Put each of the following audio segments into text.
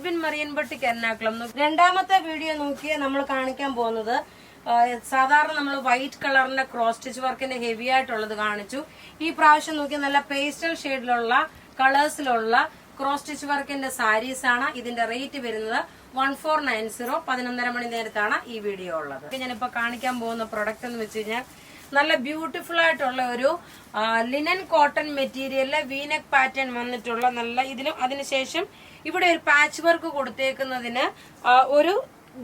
ഷെബിൻ മറിയൻപട്ടിക്ക് എറണാകുളം. രണ്ടാമത്തെ വീഡിയോ നോക്കിയ നമ്മൾ കാണിക്കാൻ പോകുന്നത് സാധാരണ നമ്മൾ വൈറ്റ് കളറിന്റെ ക്രോസ് സ്റ്റിച്ച് വർക്കിന്റെ ഹെവി ആയിട്ടുള്ളത് കാണിച്ചു. ഈ പ്രാവശ്യം നോക്കിയ നല്ല പേസ്റ്റൽ ഷെയ്ഡിലുള്ള കളേഴ്സിലുള്ള ക്രോസ് സ്റ്റിച്ച് വർക്കിന്റെ സാരീസ് ആണ്. ഇതിന്റെ റേറ്റ് വരുന്നത് 1490. 11:30 മണി നേരത്താണ് ഈ വീഡിയോ ഉള്ളത്. ഞാനിപ്പോ കാണിക്കാൻ പോകുന്ന പ്രൊഡക്റ്റ് എന്ന് വെച്ച് കഴിഞ്ഞാൽ നല്ല ബ്യൂട്ടിഫുൾ ആയിട്ടുള്ള ഒരു ലിനൻ കോട്ടൺ മെറ്റീരിയലിലെ വീനെക്ക് പാറ്റേൺ വന്നിട്ടുള്ള നല്ല ഇതിലും അതിനുശേഷം ഇവിടെ ഒരു പാച്ച് വർക്ക് കൊടുത്തേക്കുന്നതിന് ഒരു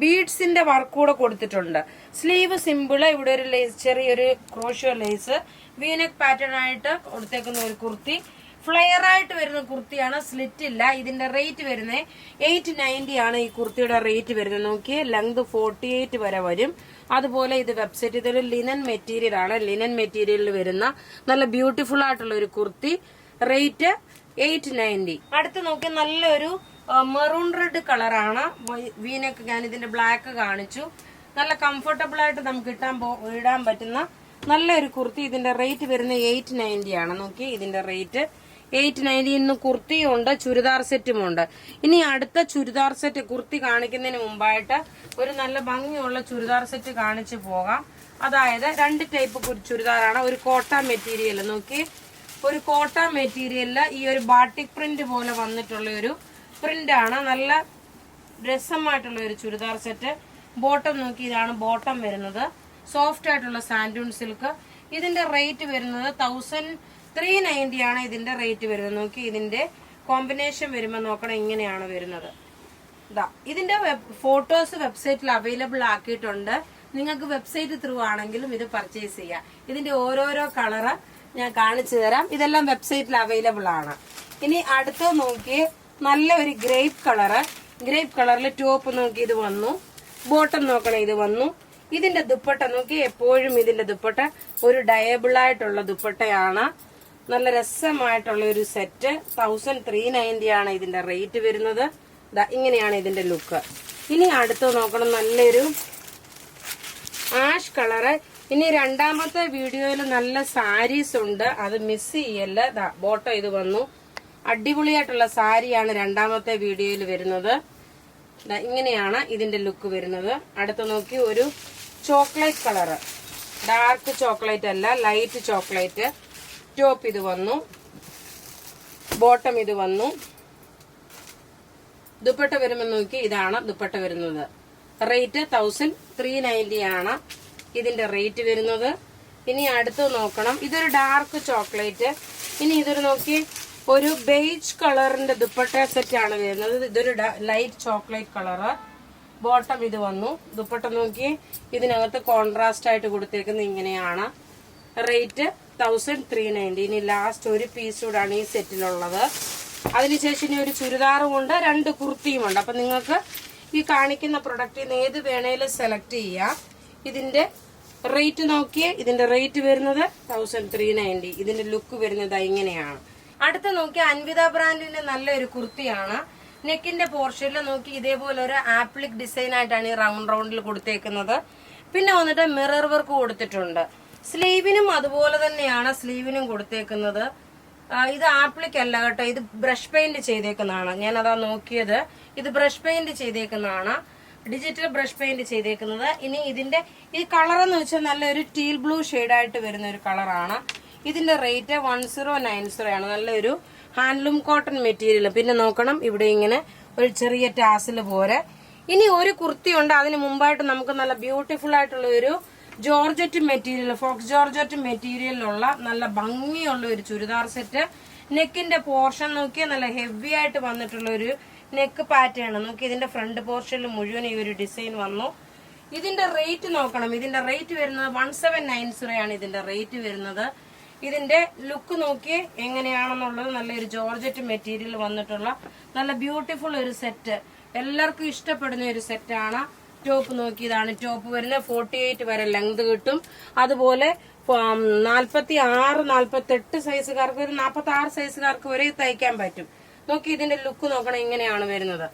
ബീഡ്സിന്റെ വർക്ക് കൂടെ കൊടുത്തിട്ടുണ്ട്. സ്ലീവ് സിമ്പിള്, ഇവിടെ ഒരു ലേസ്, ചെറിയൊരു ക്രോഷ്യോ ലേസ്, വീനെക്ക് പാറ്റേൺ ആയിട്ട് കൊടുത്തേക്കുന്ന ഒരു കുർത്തി, ഫ്ലെയർ ആയിട്ട് വരുന്ന കുർത്തിയാണ്, സ്ലിറ്റ് ഇല്ല. ഇതിന്റെ റേറ്റ് വരുന്നത് 890 ആണ്. ഈ കുർത്തിയുടെ റേറ്റ് വരുന്നത് നോക്കിയേ, ലെങ്ത് 48 വരെ വരും. അതുപോലെ ഇത് വെബ്സൈറ്റ്, ഇതൊരു ലിനൻ മെറ്റീരിയൽ ആണ്. ലിനൻ മെറ്റീരിയലിൽ വരുന്ന നല്ല ബ്യൂട്ടിഫുൾ ആയിട്ടുള്ള ഒരു കുർത്തി, റേറ്റ് 890. അടുത്ത് നോക്കി നല്ലൊരു മെറൂൺ റെഡ് കളറാണ് വീനക്ക്. ഞാൻ ഇതിന്റെ ബ്ലാക്ക് കാണിച്ചു. നല്ല കംഫർട്ടബിൾ ആയിട്ട് നമുക്ക് ഇടാൻ പറ്റുന്ന നല്ലൊരു കുർത്തി. ഇതിന്റെ റേറ്റ് വരുന്നത് 890 ആണ്. നോക്കി ഇതിന്റെ റേറ്റ് 890. ഇന്ന് കുർത്തിയും ഉണ്ട്, ചുരിദാർ സെറ്റും ഉണ്ട്. ഇനി അടുത്ത ചുരിദാർ സെറ്റ് കുർത്തി കാണിക്കുന്നതിന് മുമ്പായിട്ട് ഒരു നല്ല ഭംഗിയുള്ള ചുരിദാർ സെറ്റ് കാണിച്ചു പോകാം. അതായത് 2 ടൈപ്പ് ചുരിദാറാണ്. ഒരു കോട്ട മെറ്റീരിയൽ നോക്കി, ഒരു കോട്ട മെറ്റീരിയലില് ഈ ഒരു ബാട്ടിക് പ്രിന്റ് പോലെ വന്നിട്ടുള്ള ഒരു പ്രിന്റ് ആണ്. നല്ല രസമായിട്ടുള്ള ഒരു ചുരിദാർ സെറ്റ്. ബോട്ടം നോക്കി, ഇതാണ് ബോട്ടം വരുന്നത്. സോഫ്റ്റ് ആയിട്ടുള്ള സാൻഡൂൺ സിൽക്ക്. ഇതിന്റെ റേറ്റ് വരുന്നത് 1390 ആണ്. ഇതിന്റെ റേറ്റ് വരുന്നത് നോക്കി. ഇതിന്റെ കോമ്പിനേഷൻ വരുമ്പോൾ നോക്കണം, ഇങ്ങനെയാണ് വരുന്നത്. ഇതിന്റെ ഫോട്ടോസ് വെബ്സൈറ്റിൽ അവൈലബിൾ ആക്കിയിട്ടുണ്ട്. നിങ്ങൾക്ക് വെബ്സൈറ്റ് ത്രൂ ആണെങ്കിലും ഇത് പർച്ചേസ് ചെയ്യാം. ഇതിന്റെ ഓരോരോ കളറ് ഞാൻ കാണിച്ചു തരാം. ഇതെല്ലാം വെബ്സൈറ്റിൽ അവൈലബിൾ ആണ്. ഇനി അടുത്ത നോക്കി നല്ല ഒരു ഗ്രേപ്പ് കളറ്. ഗ്രേപ്പ് കളറിൽ ടോപ്പ് നോക്കി ഇത് വന്നു, ബോട്ടം നോക്കണേ ഇത് വന്നു. ഇതിന്റെ ദുപ്പട്ട നോക്കി, എപ്പോഴും ഇതിന്റെ ദുപ്പട്ട ഒരു ഡയബിൾ ആയിട്ടുള്ള ദുപ്പട്ടയാണ്. നല്ല രസമായിട്ടുള്ള ഒരു സെറ്റ്. 1390 ആണ് ഇതിന്റെ റേറ്റ് വരുന്നത്. ഇങ്ങനെയാണ് ഇതിന്റെ ലുക്ക്. ഇനി അടുത്ത് നോക്കണം, നല്ലൊരു ആഷ് കളറ്. ഇനി രണ്ടാമത്തെ വീഡിയോയിൽ നല്ല സാരീസ് ഉണ്ട്, അത് മിസ് ചെയ്യല്ല. ബോട്ടം ഇത് വന്നു, അടിപൊളിയായിട്ടുള്ള സാരിയാണ് രണ്ടാമത്തെ വീഡിയോയിൽ വരുന്നത്. ഇങ്ങനെയാണ് ഇതിന്റെ ലുക്ക് വരുന്നത്. അടുത്ത് നോക്കി ഒരു ചോക്ലേറ്റ് കളറ്, ഡാർക്ക് ചോക്ലേറ്റ് അല്ല, ലൈറ്റ് ചോക്ലേറ്റ്. ടോപ്പ് ഇത് വന്നു, ബോട്ടം ഇത് വന്നു. ദുപ്പട്ട വരുമ്പോൾ നോക്കി, ഇതാണ് ദുപ്പട്ട വരുന്നത്. റേറ്റ് 1390 ആണ് ഇതിന്റെ റേറ്റ് വരുന്നത്. ഇനി അടുത്ത് നോക്കണം, ഇതൊരു ഡാർക്ക് ചോക്ലേറ്റ്. ഇനി ഇതൊരു നോക്കി, ഒരു ബേജ് കളറിന്റെ ദുപ്പട്ട സെറ്റ് ആണ് വരുന്നത്. ഇതൊരു ലൈറ്റ് ചോക്ലേറ്റ് കളറ്. ബോട്ടം ഇത് വന്നു. ദുപ്പട്ട നോക്കി, ഇതിനകത്ത് കോൺട്രാസ്റ്റ് ആയിട്ട് കൊടുത്തേക്കുന്നത് ഇങ്ങനെയാണ്. റേറ്റ് 1390. ഇനി ലാസ്റ്റ് ഒരു പീസ് കൂടാണ് ഈ സെറ്റിലുള്ളത്. അതിനുശേഷം ഇനി ഒരു ചുരിദാറും ഉണ്ട്, 2 കുർത്തിയും ഉണ്ട്. അപ്പൊ നിങ്ങൾക്ക് ഈ കാണിക്കുന്ന പ്രൊഡക്റ്റിൽ നിന്ന് ഏത് വേണേലും സെലക്ട് ചെയ്യാം. ഇതിന്റെ റേറ്റ് നോക്കിയേ, ഇതിന്റെ റേറ്റ് വരുന്നത് 1390. ഇതിന്റെ ലുക്ക് വരുന്നത് ഇങ്ങനെയാണ്. അടുത്ത നോക്കി അൻവിത ബ്രാൻഡിന്റെ നല്ലൊരു കുർത്തിയാണ്. നെക്കിന്റെ പോർഷനിൽ നോക്കി ഇതേപോലെ ഒരു ആപ്ലിക് ഡിസൈൻ ആയിട്ടാണ് ഈ റൗണ്ടിൽ കൊടുത്തേക്കുന്നത്. പിന്നെ വന്നിട്ട് മിറർ വർക്ക് കൊടുത്തിട്ടുണ്ട്. സ്ലീവിനും അതുപോലെ തന്നെയാണ് സ്ലീവിനും കൊടുത്തേക്കുന്നത്. ഇത് ആപ്ലിക് അല്ല കേട്ടോ, ഇത് ബ്രഷ് പെയിന്റ് ചെയ്തേക്കുന്നതാണ്. ഞാൻ അതാ നോക്കിയത്, ഇത് ബ്രഷ് പെയിന്റ് ചെയ്തേക്കുന്നതാണ്, ഡിജിറ്റൽ ബ്രഷ് പെയിന്റ് ചെയ്തേക്കുന്നത്. ഇനി ഇതിന്റെ ഈ കളർ എന്ന് വെച്ചാൽ നല്ലൊരു ടീൽ ബ്ലൂ ഷെയ്ഡായിട്ട് വരുന്ന ഒരു കളറാണ്. ഇതിന്റെ റേറ്റ് 1090 ആണ്. നല്ലൊരു ഹാൻഡ്ലൂം കോട്ടൺ മെറ്റീരിയൽ. പിന്നെ നോക്കണം, ഇവിടെ ഇങ്ങനെ ഒരു ചെറിയ ടാസിൽ പോലെ. ഇനി ഒരു കുർത്തി ഉണ്ട്, അതിന് മുമ്പായിട്ട് നമുക്ക് നല്ല ബ്യൂട്ടിഫുൾ ആയിട്ടുള്ള ഒരു ജോർജറ്റ് മെറ്റീരിയൽ, ഫോക്സ് ജോർജറ്റ് മെറ്റീരിയലിലുള്ള നല്ല ഭംഗിയുള്ള ഒരു ചുരിദാർ സെറ്റ്. നെക്കിന്റെ പോർഷൻ നോക്കിയാൽ നല്ല ഹെവി ആയിട്ട് വന്നിട്ടുള്ള ഒരു നെക്ക് പാറ്റേൺ നോക്കി. ഇതിന്റെ ഫ്രണ്ട് പോർഷനിൽ മുഴുവൻ ഈ ഒരു ഡിസൈൻ വന്നു. ഇതിന്റെ റേറ്റ് നോക്കണം, ഇതിന്റെ റേറ്റ് വരുന്നത് 1790 ആണ് ഇതിന്റെ റേറ്റ് വരുന്നത്. ഇതിന്റെ ലുക്ക് നോക്കി എങ്ങനെയാണെന്നുള്ളത്, നല്ലൊരു ജോർജറ്റ് മെറ്റീരിയൽ വന്നിട്ടുള്ള നല്ല ബ്യൂട്ടിഫുൾ ഒരു സെറ്റ്. എല്ലാവർക്കും ഇഷ്ടപ്പെടുന്ന ഒരു സെറ്റാണ്. ടോപ്പ് നോക്കി, ഇതാണ് ടോപ്പ് വരുന്നത്. 48 വരെ ലെങ്ത് കിട്ടും. അതുപോലെ 46, 48 സൈസുകാർക്ക്, ഒരു 46 സൈസുകാർക്ക് വരെ തയ്ക്കാൻ പറ്റും. നോക്കി ഇതിന്റെ ലുക്ക് നോക്കണം, ഇങ്ങനെയാണ് വരുന്നത്.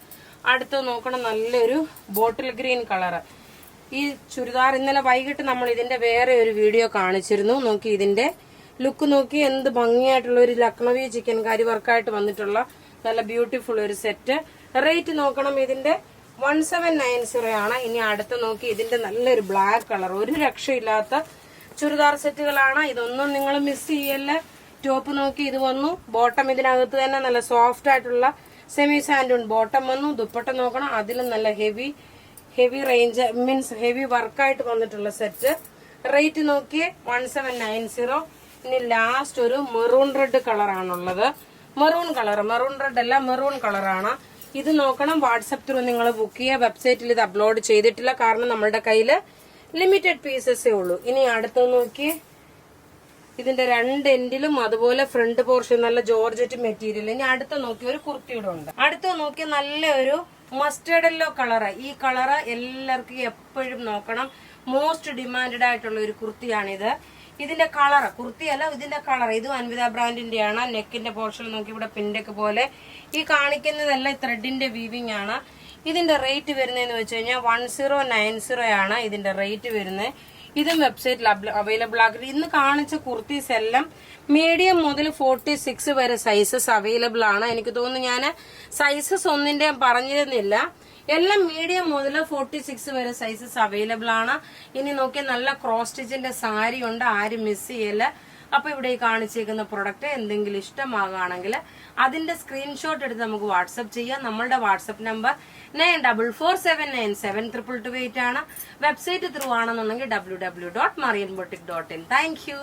അടുത്ത് നോക്കണം, നല്ലൊരു ബോട്ടിൽ ഗ്രീൻ കളറ്. ഈ ചുരിദാർ ഇന്നലെ വൈകിട്ട് നമ്മൾ ഇതിന്റെ വേറെ ഒരു വീഡിയോ കാണിച്ചിരുന്നു. നോക്കി ഇതിന്റെ ലുക്ക് നോക്കി, എന്ത് ഭംഗിയായിട്ടുള്ള ഒരു ലക്നവി ചിക്കൻ കറി വർക്കായിട്ട് വന്നിട്ടുള്ള നല്ല ബ്യൂട്ടിഫുൾ ഒരു സെറ്റ്. റേറ്റ് നോക്കണം, ഇതിന്റെ 1790 ആണ്. ഇനി അടുത്ത് നോക്കി, ഇതിന്റെ നല്ലൊരു ബ്ലാക്ക് കളർ, ഒരു രക്ഷയില്ലാത്ത ചുരിദാർ സെറ്റുകളാണ്. ഇതൊന്നും നിങ്ങൾ മിസ് ചെയ്യല്ലേ. ടോപ്പ് നോക്കി ഇത് വന്നു, ബോട്ടം ഇതിനകത്ത് തന്നെ നല്ല സോഫ്റ്റ് ആയിട്ടുള്ള സെമി സാൻഡൂൺ ബോട്ടം വന്നു. ദുപ്പട്ട നോക്കണം, അതിലും നല്ല ഹെവി റേഞ്ച് മീൻസ് ഹെവി വർക്കായിട്ട് വന്നിട്ടുള്ള സെറ്റ്. റേറ്റ് നോക്കിയേ 1790. ഇനി ലാസ്റ്റ് ഒരു മെറൂൺ റെഡ് കളറാണുള്ളത്. മെറൂൺ റെഡ് അല്ല, മെറൂൺ കളറാണ്. ഇത് നോക്കണം, വാട്സപ്പ് ത്രൂ നിങ്ങൾ ബുക്ക് ചെയ്യുക. വെബ്സൈറ്റിൽ ഇത് അപ്ലോഡ് ചെയ്തിട്ടില്ല, കാരണം നമ്മളുടെ കയ്യില് ലിമിറ്റഡ് പീസസേ ഉള്ളൂ. ഇനി അടുത്ത് നോക്കിയേ, ഇതിന്റെ രണ്ട് എൻഡിലും അതുപോലെ ഫ്രണ്ട് പോർഷൻ നല്ല ജോർജറ്റ് മെറ്റീരിയൽ. ഇനി അടുത്ത് നോക്കി ഒരു കുർത്തിയുടെ ഉണ്ട്. അടുത്ത് നോക്കി നല്ലൊരു മസ്റ്റേർഡ് യെല്ലോ കളറ്. ഈ കളറ് എല്ലാവർക്കും എപ്പോഴും നോക്കണം, മോസ്റ്റ് ഡിമാൻഡഡ് ആയിട്ടുള്ള ഒരു കുർത്തിയാണിത്. ഇതിന്റെ കളർ, കുർത്തിയല്ല ഇതിന്റെ കളർ, ഇത് അൻവിത ബ്രാൻഡിന്റെ ആണ്. നെക്കിന്റെ പോർഷൻ നോക്കി ഇവിടെ പിൻഡെക്ക് പോലെ. ഈ കാണിക്കുന്നതെല്ലാം ത്രെഡിന്റെ വീവിംഗ് ആണ്. ഇതിന്റെ റേറ്റ് വരുന്നതെന്ന് വെച്ച് കഴിഞ്ഞാൽ 1090 ആണ് ഇതിന്റെ റേറ്റ് വരുന്നത്. ഇതും വെബ്സൈറ്റിൽ അവൈലബിൾ ആക്കി. ഇന്ന് കാണിച്ച കുർത്തീസ് എല്ലാം മീഡിയം മുതൽ 46 വരെ സൈസസ് അവൈലബിൾ ആണ്. എനിക്ക് തോന്നുന്നു ഞാൻ സൈസസ് ഒന്നിന്റെ പറഞ്ഞിരുന്നില്ല. എല്ലാം മീഡിയം മുതൽ 46 വരെ സൈസസ് അവൈലബിൾ ആണ്. ഇനി നോക്കിയാൽ നല്ല ക്രോസ് സ്റ്റിച്ചിന്റെ സാരി ഉണ്ട്, ആരും മിസ് ചെയ്യല്ല. അപ്പൊ ഇവിടെ ഈ കാണിച്ചേക്കുന്ന പ്രൊഡക്റ്റ് എന്തെങ്കിലും ഇഷ്ടമാകുകയാണെങ്കിൽ അതിന്റെ സ്ക്രീൻഷോട്ട് എടുത്ത് നമുക്ക് വാട്സപ്പ് ചെയ്യാം. നമ്മളുടെ വാട്സപ്പ് നമ്പർ 9447972228 ആണ്. വെബ്സൈറ്റ് ത്രൂ ആണെന്നുണ്ടെങ്കിൽ www.marianboutique.in. Thank you.